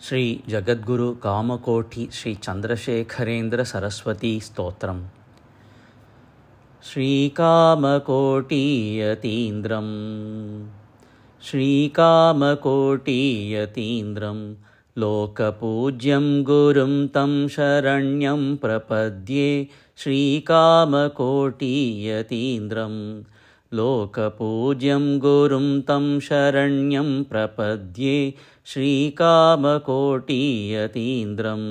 ಶ್ರೀ ಜಗದ್ಗುರು ಕಾಮಕೋಟಿ ಶ್ರೀ ಚಂದ್ರಶೇಖರೇಂದ್ರ ಸರಸ್ವತಿ ಸ್ತೋತ್ರಂ. ಶ್ರೀಕಾಮಕೋಟಿಯತೀಂದ್ರಂ ಶ್ರೀಕಾಮಕೋಟಿಯತೀಂದ್ರಂ ಲೋಕಪೂಜ್ಯಂ ಗುರುಂ ತಂ ಶರಣ್ಯಂ ಪ್ರಪದ್ಯೆ. ಶ್ರೀಕಾಮಕೋಟಿಯತೀಂದ್ರಂ ಲೋಕಪೂಜ್ಯಂ ಗುರುಂ ತಂ ಶರಣ್ಯಂ ಪ್ರಪದ್ಯೆ. ಶ್ರೀಕಾಮಕೋಟಿಯತೀಂದ್ರಂ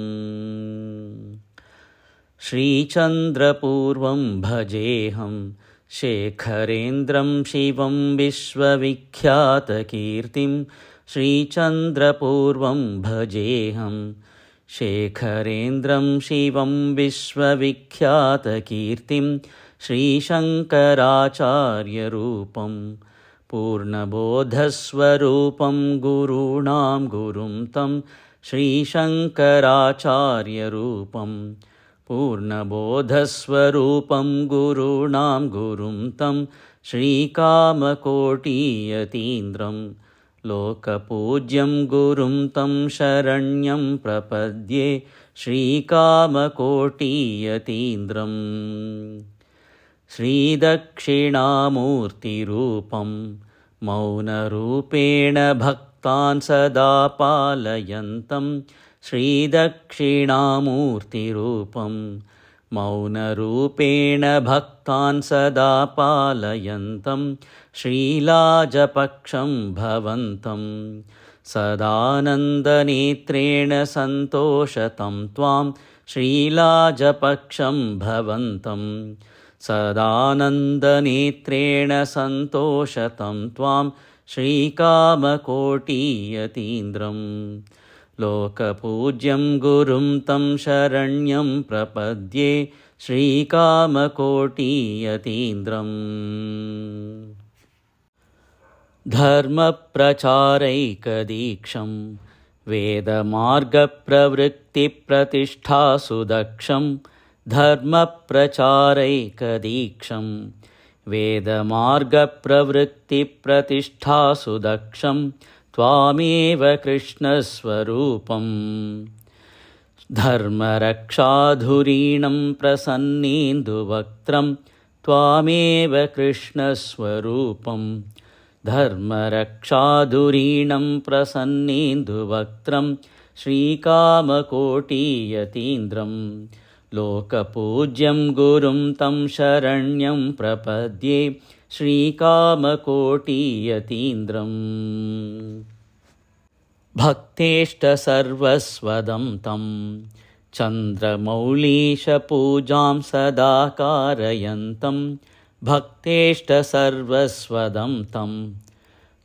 ಶ್ರೀಚಂದ್ರಪೂರ್ವಂ ಭಜೇಹಂ ಶೇಖರೇಂದ್ರಂ ಶಿವಂ ವಿಶ್ವವಿಖ್ಯಾತಕೀರ್ತಿಂ. ಶ್ರೀಚಂದ್ರಪೂರ್ವಂ ಭಜೇಹಂ ಶೇಖರೇಂದ್ರಂ ಶಿವಂ ವಿಶ್ವವಿಖ್ಯಾತಕೀರ್ತಿಂ. ಶ್ರೀಶಂಕರಾಚಾರ್ಯರೂಪಂ ಪೂರ್ಣಬೋಧಸ್ವರೂಪಂ ಗುರುಣಾಂ ಗುರುಂ ತಂ. ಶ್ರೀಶಂಕರಾಚಾರ್ಯರೂಪಂ ಪೂರ್ಣಬೋಧಸ್ವರೂಪಂ ಗುರುಣಾಂ ಗುರುಂ ತಂ. ಶ್ರೀಕಾಮಕೋಟಿಯತೀಂದ್ರಂ ಲೋಕಪೂಜ್ಯಂ ಗುರುಂ ತಂ ಶರಣ್ಯಂ ಪ್ರಪದ್ಯೆ. ಶ್ರೀಕಾಮಕೋಟಿಯತೀಂದ್ರಂ ಶ್ರೀದಕ್ಷಿಣಾಮೂರ್ತಿರೂಪಂ ಮೌನರೂಪೇಣ ಭಕ್ತಾನ್ ಸದಾ ಪಾಲಯಂತಂ. ಶ್ರೀದಕ್ಷಿಣಾಮೂರ್ತಿರೂಪಂ ಮೌನರೂಪೇಣ ಭಕ್ತಾನ್ ಸದಾ ಪಾಲಯಂತಂ. ಶ್ರೀಲಾಜಪಕ್ಷಂ ಭವಂತಂ ಸದಾನಂದನೇತ್ರೇಣ ಸಂತೋಷತಂ ತ್ವಾಂ. ಶ್ರೀಲಾಜಪಕ್ಷಂ ಭವಂತಂ ಸದಾನಂದನೇತ್ರೇಣ ಸಂತೋಷತಂ ತ್ವಾಂ. ಶ್ರೀಕಾಮಕೋಟಿಯತೀಂದ್ರಂ ಲೋಕಪೂಜ್ಯಂ ಗುರುಂ ತಂ ಶರಣ್ಯಂ ಪ್ರಪದ್ಯೆ. ಶ್ರೀಕಾಮಕೋಟಿಯತೀಂದ್ರಂ ಧರ್ಮಪ್ರಚಾರೈಕದೀಕ್ಷಂ ವೇದಮಾರ್ಗಪ್ರವೃತ್ತಿಪ್ರತಿಷ್ಠಾಸುದಕ್ಷಂ. ಧರ್ಮಪ್ರಚಾರೈಕದೀಕ್ಷಂ ವೇದಮಾರ್ಗಪ್ರವೃತ್ತಿಪ್ರತಿಷ್ಠಾಸುದಕ್ಷಂ. ತ್ವಾಮೇವ ಕೃಷ್ಣಸ್ವರೂಪಂ ಧರ್ಮರಕ್ಷಾಧುರೀಣಂ ಪ್ರಸನ್ನೇಂದುವಕ್ತ್ರಂ. ತ್ವಾಮೇವ ಕೃಷ್ಣಸ್ವರೂಪಂ ಧರ್ಮರಕ್ಷಾಧುರೀಣಂ ಪ್ರಸನ್ನೇಂದುವಕ್ತ್ರಂ. ಶ್ರೀಕಾಮಕೋಟಿಯತೀಂದ್ರಂ ಲೋಕಪೂಜ್ಯಂ ಗುರುಂ ತಂ ಶರಣ್ಯಂ ಪ್ರಪದ್ಯೆ. ಶ್ರೀಕಾಮಕೋಟಿಯತೀಂದ್ರಂ ಭಕ್ತೇಷ್ಟಸರ್ವಸ್ವದಂ ತಂ ಚಂದ್ರಮೌಳೀಶಪೂಜಾಂ ಸದಾ ಕಾರಯಂತಂ. ಭಕ್ತೇಷ್ಟಸರ್ವಸ್ವದಂ ತಂ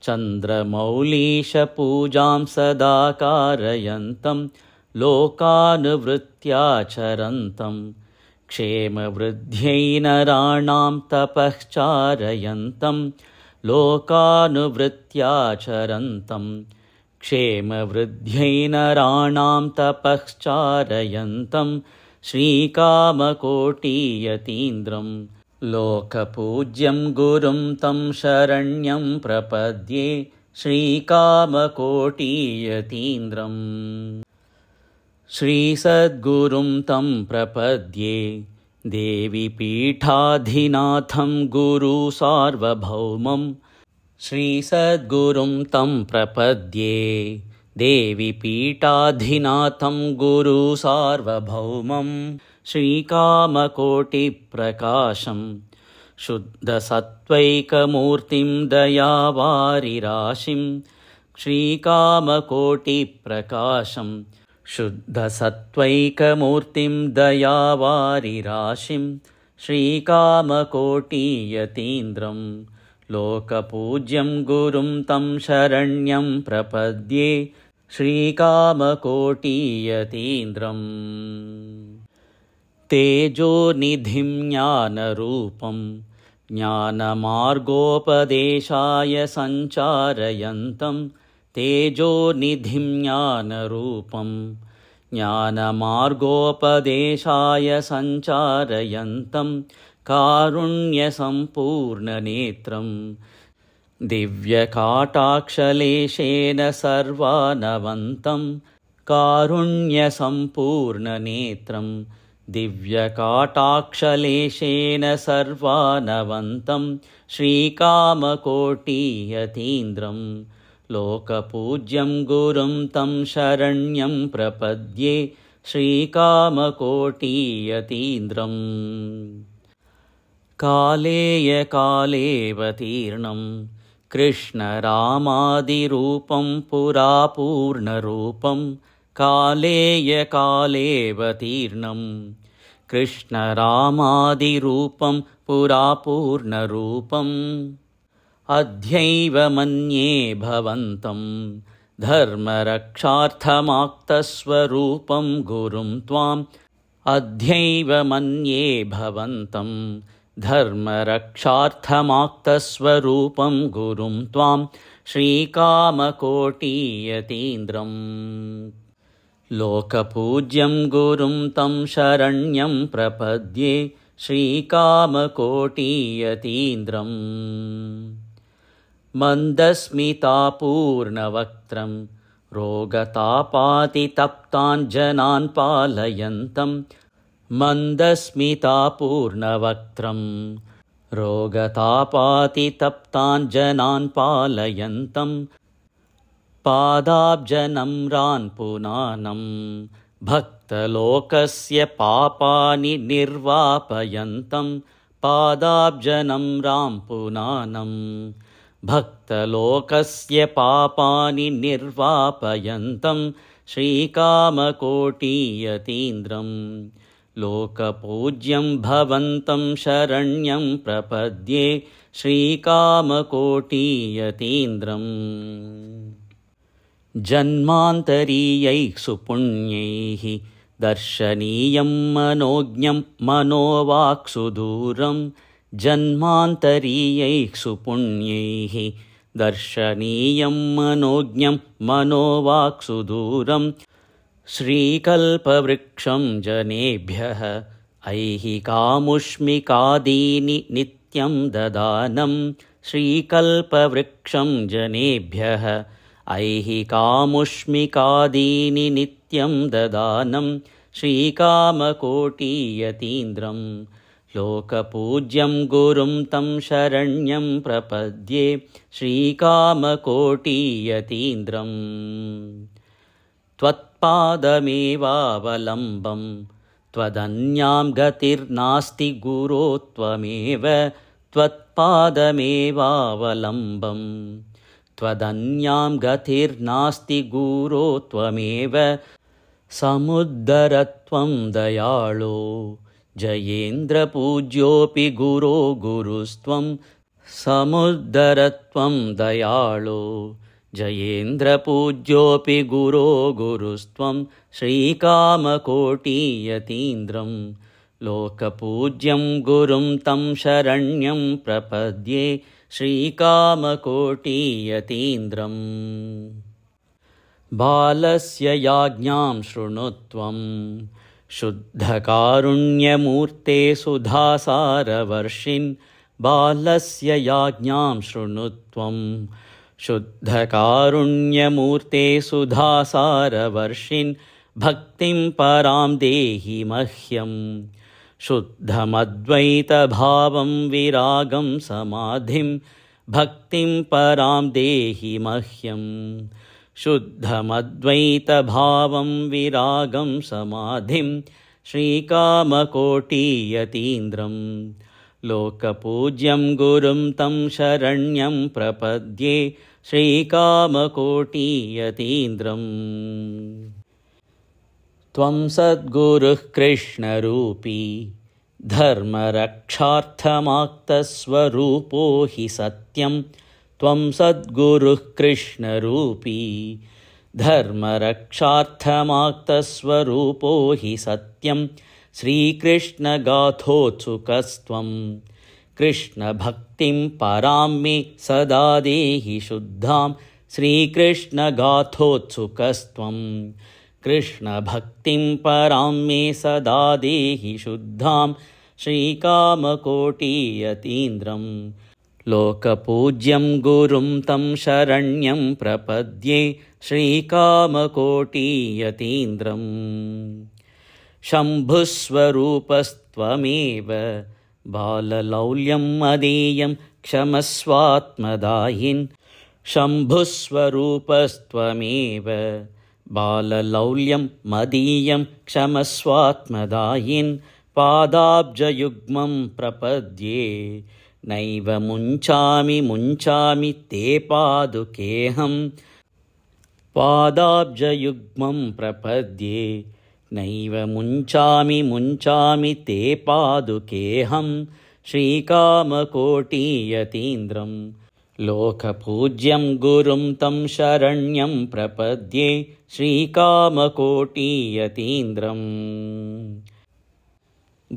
ಚಂದ್ರಮೌಳೀಶಪೂಜಾಂ ಸದಾ ಕಾರಯಂತಂ. ಲೋಕಾನುವೃತ್ಯಾಚರಂತಂ ಕ್ಷೇಮವೃದ್ಧ್ಯೈ ನರಾಣಾಂ ತಪಶ್ಚಾರಯಂತಂ. ಲೋಕಾನುವೃತ್ಯಾಚರಂತಂ ಕ್ಷೇಮವೃದ್ಧ್ಯೈ ನರಾಣಾಂ ತಪಶ್ಚಾರಯಂತಂ. ಶ್ರೀಕಾಮಕೋಟಿಯತೀಂದ್ರಂ ಲೋಕಪೂಜ್ಯಂ ಗುರುಂ ತಂ ಶರಣ್ಯಂ ಪ್ರಪದ್ಯೆ. ಶ್ರೀಕಾಮಕೋಟಿಯತೀಂದ್ರಂ ಶ್ರೀಸದ್ಗುರುಂ ತಂ ಪ್ರಪದ್ಯೆ. ದೇವಿ ಪೀಠಾಧಿನಾಥಂ ಗುರು ಸಾರ್ವಭೌಮಂ. ಶ್ರೀಸದ್ಗುರುಂ ತಂ ಪ್ರಪದ್ಯೆ. ದೇವಿ ಪೀಠಾಧಿನಾಥಂ ಗುರು ಸಾರ್ವಭೌಮಂ. ಶ್ರೀಕಾಮಕೋಟಿಪ್ರಕಾಶಂ ಶುದ್ಧಸತ್ವೈಕಮೂರ್ತಿಂ ದಯಾವಾರಿರಾಶಿಂ. ಶ್ರೀಕಾಮಕೋಟಿಪ್ರಕಾಶಂ ಶುದ್ಧಸತ್ವೈಕಮೂರ್ತಿಂ ದಯಾವಾರಿರಾಶಿಂ. ಶ್ರೀಕಾಮಕೋಟಿಯತೀಂದ್ರಂ ಲೋಕಪೂಜ್ಯಂ ಗುರುಂ ತಂ ಶರಣ್ಯಂ ಪ್ರಪದ್ಯೆ. ಶ್ರೀಕಾಮಕೋಟಿಯತೀಂದ್ರಂ ತೇಜೋನಿಧಿಂ ಜ್ಞಾನರೂಪಂ ಜ್ಞಾನಮಾರ್ಗೋಪದೇಶಾಯ ಸಂಚಾರಯಂತಂ. ತೇಜೋನಿಧಿಂ ಜ್ಞಾನರೂಪಂ ಜ್ಞಾನಮಾರ್ಗೋಪದೇಶಾಯ ಸಂಚಾರಯಂತಂ. ಕಾರುಣ್ಯಸಂಪೂರ್ಣನೇತ್ರಂ ದಿವ್ಯಕಾಟಾಕ್ಷಲೇಶೇನ ಸರ್ವಾನವಂತಂ. कारुण्यसम्पूर्णनेत्रं दिव्यकाटाक्षलेशेन सर्वानवन्तं श्रीकामकोटियतीन्द्रं लोकपूज्यं गुरुं तं शरण्यं प्रपद्ये श्रीकामकोटियतीन्द्रम्। कालेयकालेऽवतीर्णं कृष्णरामादिरूपं पुरापूर्णरूपं कालेयकालेऽवतीर्णं कृष्णरामादिरूपं पुरापूर्णरूपम् अद्यैव मन्ये भवन्तं धर्मरक्षार्थमाप्तस्वरूपं गुरुं त्वाम् अद्यैव मन्ये भवन्तं धर्मरक्षार्थमाप्तस्वरूपं गुरुं त्वां श्रीकामकोटियतीन्द्रम्। लोकपूज्यं गुरुं तं शरण्यं प्रपद्ये श्रीकामकोटियतीन्द्रम्। मन्दस्मितापूर्णवक्त्रं रोगतापातितप्तान् पालयन्तं मन्दस्मितापूर्णवक्त्रं रोगतापातितप्तान् पालयन्तं पादाब्जनम्रान् पुनानं भक्तलोकस्य पापानि निर्वापयन्तं पादाब्जनम्रां पुनानं भक्तलोकस्य पापानि निर्वापयन्तं श्रीकामकोटियतीन्द्रं। लोकपूज्यं भवन्तं शरण्यं प्रपद्ये श्रीकामकोटियतीन्द्रम्। जन्मान्तरीयैः सुपुण्यैः दर्शनीयं मनोज्ञं मनोवाक्सुदूरं जन्मान्तरीयैः सुपुण्यैः दर्शनीयं मनोज्ञं मनोवाक्सुदूरं श्रीकल्पवृक्षं जनेभ्यः ऐहिकामुष्मिकादीनि नित्यं ददानं श्रीकल्पवृक्षं जनेभ्यः ऐहिकामुष्मिकादीनि नित्यं ददानं श्रीकामकोटियतीन्द्रम्। लोकपूज्यं गुरुं तं शरण्यं प्रपद्ये श्रीकामकोटियतीन्द्रम्। त्वत्पादमेवावलम्बं त्वदन्यां गतिर्नास्ति गुरो त्वमेव त्वत्पादमेवावलम्बं त्वदन्यां गतिर्नास्ति गुरो त्वमेव समुद्धरत्वं दयाळो जयेन्द्रपूज्योऽपि गुरो गुरुस्त्वं समुद्धरत्वं दयाळो जयेन्द्रपूज्योऽपि गुरो गुरुस्त्वं श्रीकामकोटियतीन्द्रम्। लोकपूज्यं गुरुं तं शरण्यं प्रपद्ये श्रीकामकोटियतीन्द्रम्। बालस्य याज्ञां शृणुत्वं शुद्धकारुण्यमूर्ते सुधासारवर्षिन् बालस्य याज्ञां शृणुत्वं शुद्धकारुण्यमूर्ते सुधासारवर्षिन् भक्तिं परां देहि मह्यं शुद्धमद्वैतभावं विरागं समाधिं भक्तिं परां देहि मह्यं शुद्धमद्वैतभावं विरागं समाधिं श्रीकामकोटियतीन्द्रम्। लोकपूज्यं गुरुं तं शरण्यं प्रपद्ये श्रीकामकोटियतीन्द्रम्। त्वं सद्गुरुः कृष्णरूपी धर्मरक्षार्थमाप्तस्वरूपो हि सत्यं त्वं सद्गुरुः कृष्णरूपी धर्मरक्षार्थमाप्तस्वरूपो हि सत्यं श्रीकृष्णगाथोत्सुकस्त्वं कृष्णभक्तिं परां मे सदा देहि शुद्धां श्रीकृष्णगाथोत्सुकस्त्वं कृष्णभक्तिं परां मे सदा देहि शुद्धां श्रीकामकोटियतीन्द्रम्। लोकपूज्यं गुरुं तं शरण्यं प्रपद्ये श्रीकामकोटियतीन्द्रम् शम्भुस्वरूपस्त्वमेव बाललौल्यं मदीयं क्षमस्वात्मदायिन् शम्भुस्वरूपस्त्वमेव बाललौल्यं मदीयं क्षमस्वात्मदायिन् पादाब्जयुग्मं प्रपद्ये नैव मुञ्चामि ते पादुकेऽहं पादाब्जयुग्मं प्रपद्ये नैव मुञ्चामि ते पादुकेऽहं श्रीकामकोटियतीन्द्रं लोकपूज्यं गुरुं तं शरण्यं प्रपद्ये श्रीकामकोटियतीन्द्रम्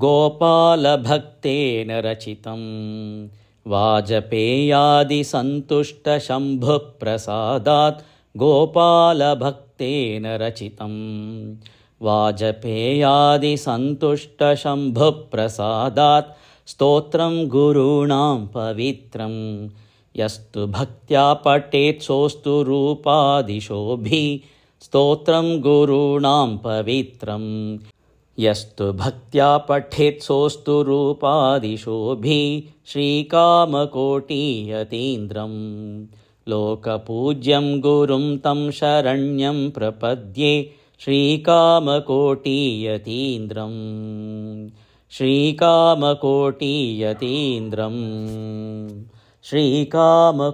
गोपालभक्तेन रचितं वाजपेयादिसन्तुष्टशम्भुप्रसादात् गोपालभक्तेन रचितं वाजपेयादिसन्तुष्टशम्भुप्रसादात् स्तोत्रं गुरूणां पवित्रं यस्तु भक्त्या पठेत् सोऽस्तु रूपादिशोभि स्तोत्रं गुरूणां पवित्रं यस्तु भक्त्या पठेत् सोऽस्तु रूपादिशोभि श्रीकामकोटियतीन्द्रं लोकपूज्यं गुरुं तं शरण्यं प्रपद्ये श्रीकामकोटियतीन्द्रम् श्रीकामकोटियतीन्द्रम्